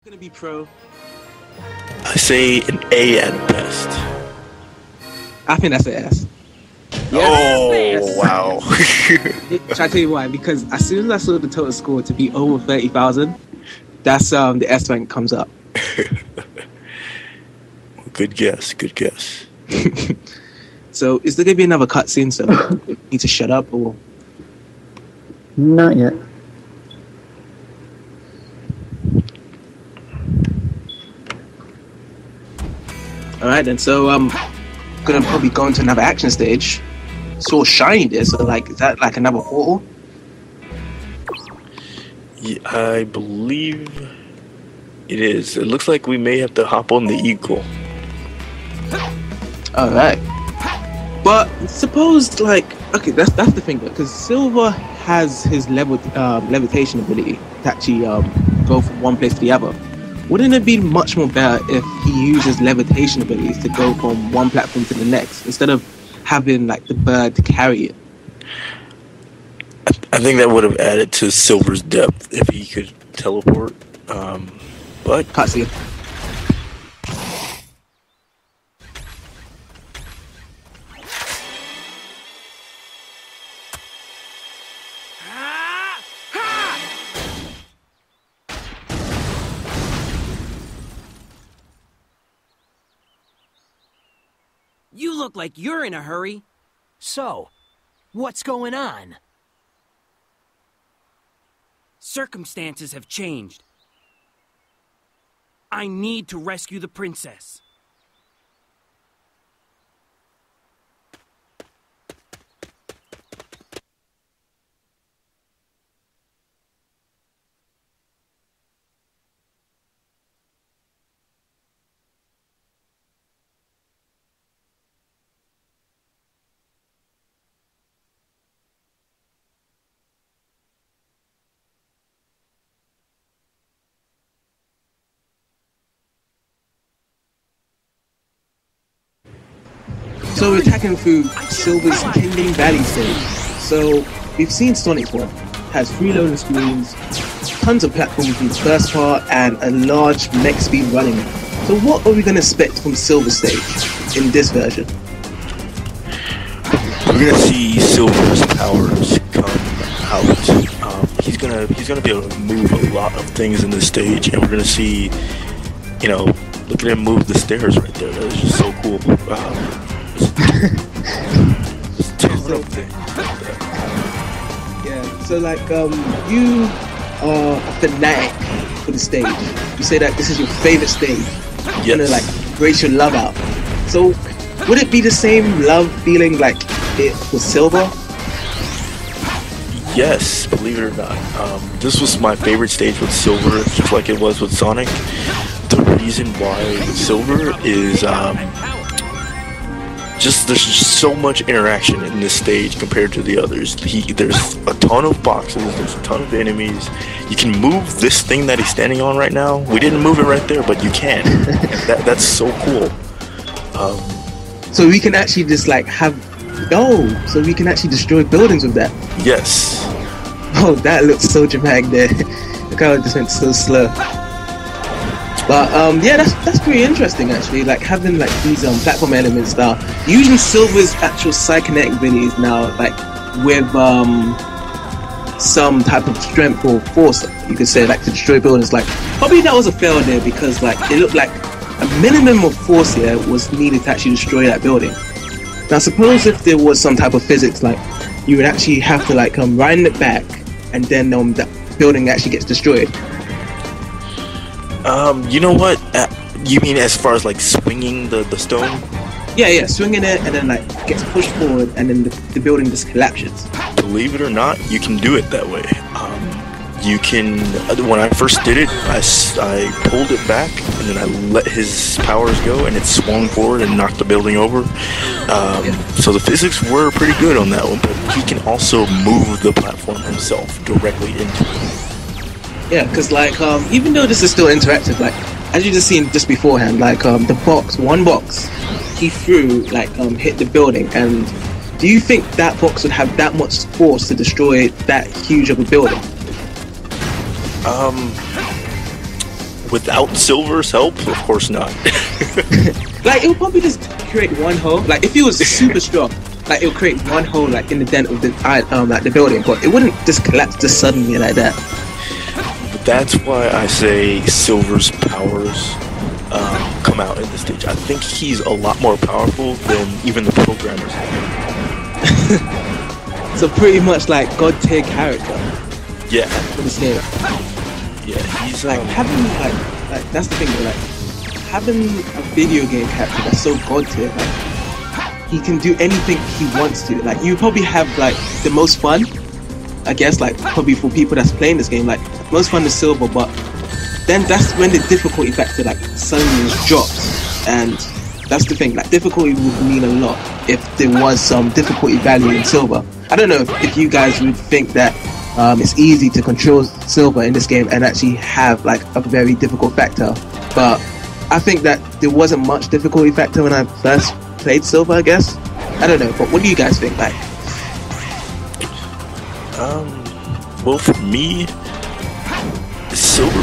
Gonna be pro. I say an A at best. I think that's an S. Oh, wow. Should I tell you why? Because as soon as I saw the total score to be over 30,000, that's the S rank comes up. Good guess. So is there gonna be another cutscene? So you need to shut up or? Not yet. Alright then, so gonna probably go into another action stage. So shiny there, so like is that like another portal? Yeah, I believe it is. It looks like we may have to hop on the eagle. Alright. But suppose like okay, that's the thing because Silver has his levitation ability to actually go from one place to the other. Wouldn't it be much more better if he uses levitation abilities to go from one platform to the next instead of having like the bird to carry it? I think that would have added to Silver's depth if he could teleport. But Cutscene. You look like you're in a hurry. So, what's going on? Circumstances have changed. I need to rescue the princess. So we're attacking through Silver's Kingdom Valley stage. So we've seen Sonic 1 has 3 loading screens, tons of platforms in the first part, and a large mech speed running. So what are we going to expect from Silver stage in this version? we're gonna see Silver's powers come out. He's gonna be able to move a lot of things in this stage, and we're gonna see, look at him move the stairs right there. That is just so cool. Yeah, so like you are a fanatic for the stage. You say that this is your favorite stage. Yes. You're gonna like brace your love out. So would it be the same love feeling like it was Silver? Yes, believe it or not. This was my favorite stage with Silver, just like it was with Sonic. The reason why with Silver is there's just so much interaction in this stage compared to the others. There's a ton of boxes, there's a ton of enemies. You can move this thing that he's standing on right now. We didn't move it right there, but you can. That's so cool. So we can actually just like so we can actually destroy buildings with that. Yes. Oh, that looks so dramatic there. Look how it just went so slow. But yeah, that's pretty interesting actually. Like having like these platform elements now, using Silver's actual psychokinetic abilities now, like with some type of strength or force, you could say, like to destroy buildings. Like probably that was a fail there because like it looked like a minimum of force here was needed to actually destroy that building. Now suppose if there was some type of physics, like you would actually have to like wind it back, and then that building actually gets destroyed. You know what? You mean as far as like swinging the stone? Yeah, swinging it and then like gets pushed forward and then the building just collapses. Believe it or not, you can do it that way. You can. When I first did it, I pulled it back and then I let his powers go and it swung forward and knocked the building over. So the physics were pretty good on that one, but he can also move the platform himself directly into it. Yeah, because like even though this is still interactive, like as you just seen just beforehand, like one box he threw like hit the building, and do you think that box would have that much force to destroy that huge of a building? Without Silver's help, of course not. Like, it would probably just create one hole. Like, if he was super strong, like, it would create one hole, like, in the dent of the like the building, but it wouldn't just collapse just suddenly like that. But that's why I say Silver's powers come out in this stage. I think he's a lot more powerful than even the programmers have. So pretty much like god tier character. Yeah. For this game. Yeah, he's like having like that's the thing, like having a video game character that's so god tier, like he can do anything he wants to. Like you probably have like the most fun, I guess, like probably for people that's playing this game, like most fun is Silver, but then that's when the difficulty factor like suddenly drops, and that's the thing. Like difficulty would mean a lot if there was some difficulty value in Silver. I don't know if you guys would think that it's easy to control Silver in this game and actually have like a very difficult factor, but I think that there wasn't much difficulty factor when I first played Silver, I guess. I don't know, but what do you guys think? Like, well, for me, Silver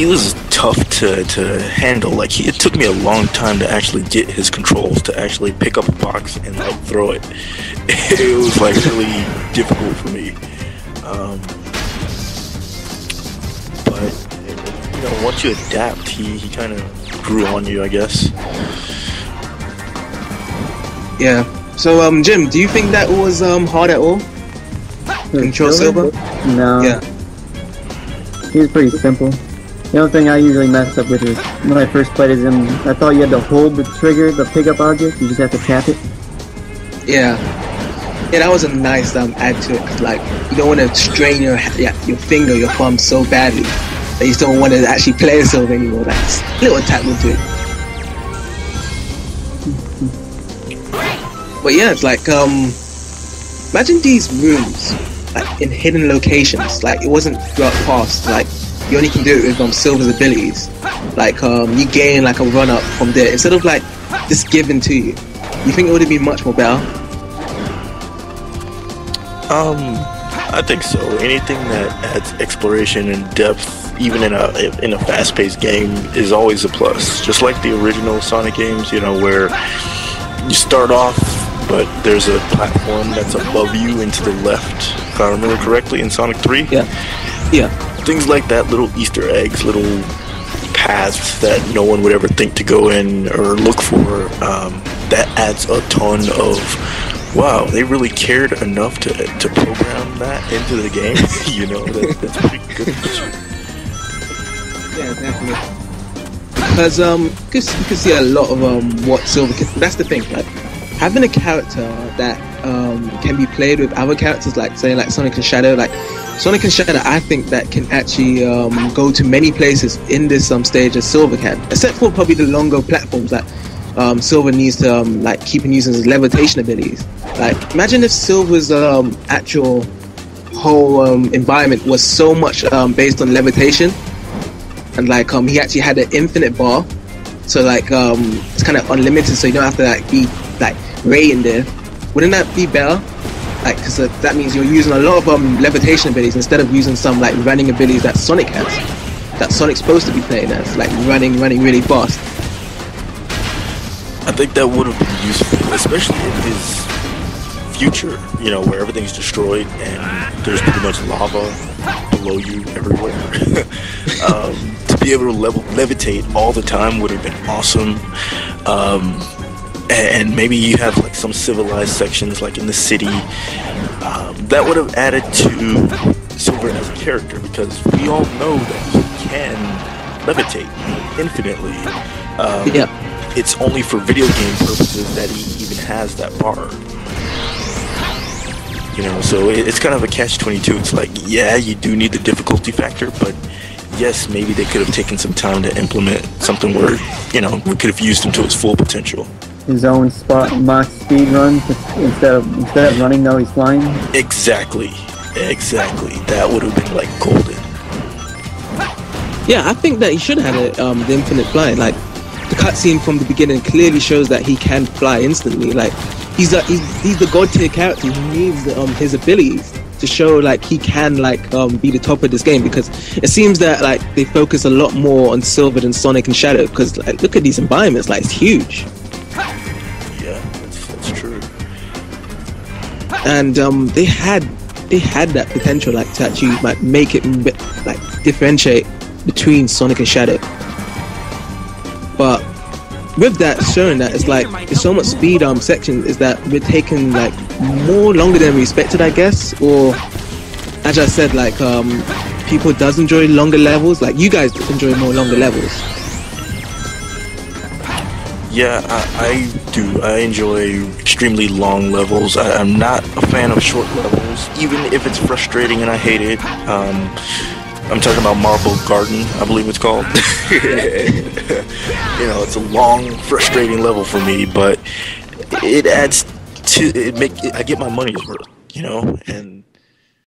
was tough to handle. Like it took me a long time to actually get his controls, to actually pick up a box and like throw it. It was like really difficult for me. But you know, once you adapt, he kind of grew on you, I guess. Yeah. So, Jim, do you think that was hard at all? Control Silver? No. Yeah. He was pretty simple. The only thing I usually mess up with is when I first played as him, I thought you had to hold the trigger, the pickup object. You just have to tap it. Yeah. Yeah, that was a nice add to it. 'Cause, like, you don't want to strain your finger, your thumb so badly that you don't want to actually play Silver anymore. That's a little tap into it. But yeah, it's like imagine these rooms like in hidden locations. Like it wasn't throughout past. Like you only can do it with Silver's abilities. Like you gain like a run up from there instead of like just given to you. You think it would have been much more better? I think so. Anything that adds exploration and depth, even in a fast-paced game, is always a plus. Just like the original Sonic games, you know, where you start off, but there's a platform that's above you and to the left, if I remember correctly, in Sonic 3. Yeah. Things like that, little Easter eggs, little paths that no one would ever think to go in or look for, that adds a ton of, wow, they really cared enough to program that into the game. You know, that's pretty good. Yeah, definitely. Because you can see a lot of what Silver can. That's the thing, like having a character that can be played with other characters, like say like Sonic and Shadow. Like Sonic and Shadow, I think that can actually go to many places in this stage as Silver can, except for probably the longer platforms that Silver needs to like keep on using his levitation abilities. Like imagine if Silver's actual whole environment was so much based on levitation, and like he actually had an infinite bar, so like it's kind of unlimited, so you don't have to like be like Ray in there. Wouldn't that be better? Like, because that means you're using a lot of levitation abilities instead of using some like running abilities that Sonic has, that Sonic's supposed to be playing as, like running really fast. I think that would have been useful, especially in his future, you know, where everything's destroyed and there's pretty much lava below you everywhere. To be able to levitate all the time would have been awesome. And maybe you have like some civilized sections like in the city. That would have added to Silver as a character, because we all know that he can levitate infinitely. It's only for video game purposes that he even has that bar. You know, so it's kind of a catch-22. It's like, yeah, you do need the difficulty factor, but yes, maybe they could have taken some time to implement something where, you know, we could have used him to his full potential. His own mock speed run instead of running, though he's flying. Exactly. That would have been like golden. Yeah, I think that he should have had the infinite flying. Like the cutscene from the beginning clearly shows that he can fly instantly. Like he's the god tier character. He needs his abilities. to show like he can like be the top of this game, because it seems that like they focus a lot more on Silver than Sonic and Shadow, because like look at these environments, like it's huge. Yeah, that's true. And they had that potential like to actually like make it like differentiate between Sonic and Shadow, but with that showing that it's like there's so much speed section is that we're taking like more longer than we expected, I guess. Or as I said, like people does enjoy longer levels, like you guys enjoy more longer levels. Yeah, I do. I enjoy extremely long levels. I'm not a fan of short levels, even if it's frustrating and I hate it. I'm talking about Marble Garden, I believe it's called. You know, it's a long, frustrating level for me, but it adds to it. I get my money's worth, you know, and